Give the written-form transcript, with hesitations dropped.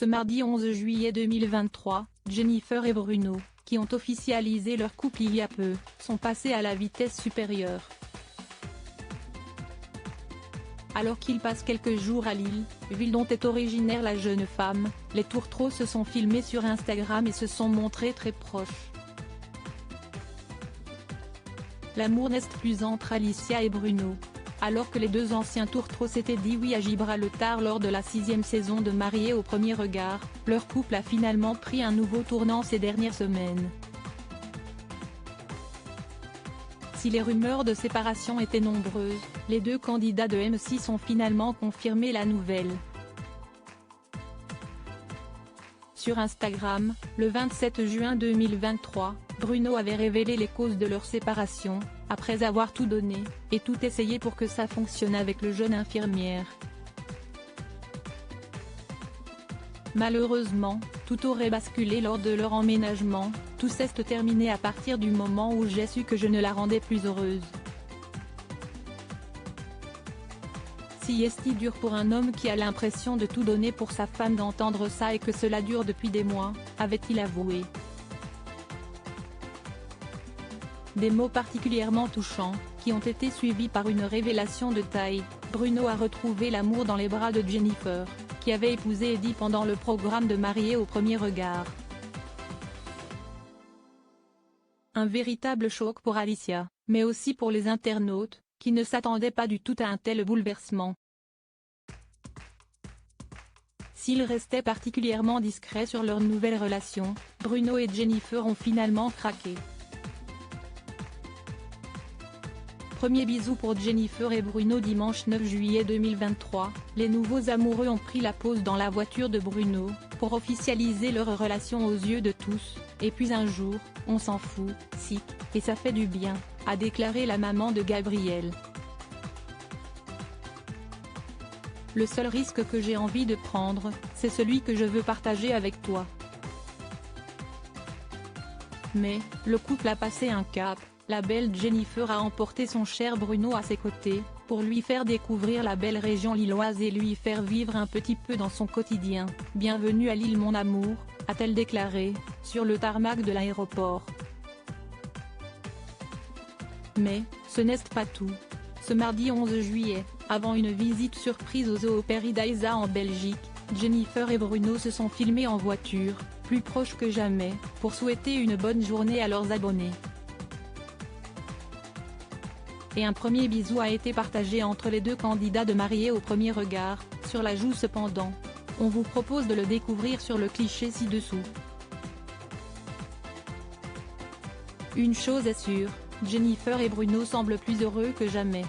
Ce mardi 11 juillet 2023, Jennifer et Bruno, qui ont officialisé leur couple il y a peu, sont passés à la vitesse supérieure. Alors qu'ils passent quelques jours à Lille, ville dont est originaire la jeune femme, les tourtereaux se sont filmés sur Instagram et se sont montrés très proches. L'amour n'est plus entre Alicia et Bruno. Alors que les deux anciens tourtereaux s'étaient dit oui à Gibraltar lors de la 6e saison de Mariés au premier regard, leur couple a finalement pris un nouveau tournant ces dernières semaines. Si les rumeurs de séparation étaient nombreuses, les deux candidats de M6 ont finalement confirmé la nouvelle. Sur Instagram, le 27 juin 2023, Bruno avait révélé les causes de leur séparation, après avoir tout donné, et tout essayé pour que ça fonctionne avec le jeune infirmière. Malheureusement, tout aurait basculé lors de leur emménagement, tout s'est terminé à partir du moment où j'ai su que je ne la rendais plus heureuse. Si est dur pour un homme qui a l'impression de tout donner pour sa femme d'entendre ça et que cela dure depuis des mois, avait-il avoué. Des mots particulièrement touchants, qui ont été suivis par une révélation de taille. Bruno a retrouvé l'amour dans les bras de Jennifer, qui avait épousé Eddie pendant le programme de Mariés au premier regard. Un véritable choc pour Alicia, mais aussi pour les internautes, qui ne s'attendaient pas du tout à un tel bouleversement. S'ils restaient particulièrement discrets sur leur nouvelle relation, Bruno et Jennifer ont finalement craqué. Premier bisou pour Jennifer et Bruno dimanche 9 juillet 2023, les nouveaux amoureux ont pris la pause dans la voiture de Bruno, pour officialiser leur relation aux yeux de tous, et puis un jour, on s'en fout, sick, et ça fait du bien, a déclaré la maman de Gabriel. Le seul risque que j'ai envie de prendre, c'est celui que je veux partager avec toi. Mais, le couple a passé un cap. La belle Jennifer a emporté son cher Bruno à ses côtés, pour lui faire découvrir la belle région lilloise et lui faire vivre un petit peu dans son quotidien. « Bienvenue à Lille mon amour », a-t-elle déclaré, sur le tarmac de l'aéroport. Mais, ce n'est pas tout. Ce mardi 11 juillet, avant une visite surprise au Zoo Paradisa en Belgique, Jennifer et Bruno se sont filmés en voiture, plus proches que jamais, pour souhaiter une bonne journée à leurs abonnés. Et un premier bisou a été partagé entre les deux candidats de Mariés au premier regard, sur la joue cependant. On vous propose de le découvrir sur le cliché ci-dessous. Une chose est sûre, Jennifer et Bruno semblent plus heureux que jamais.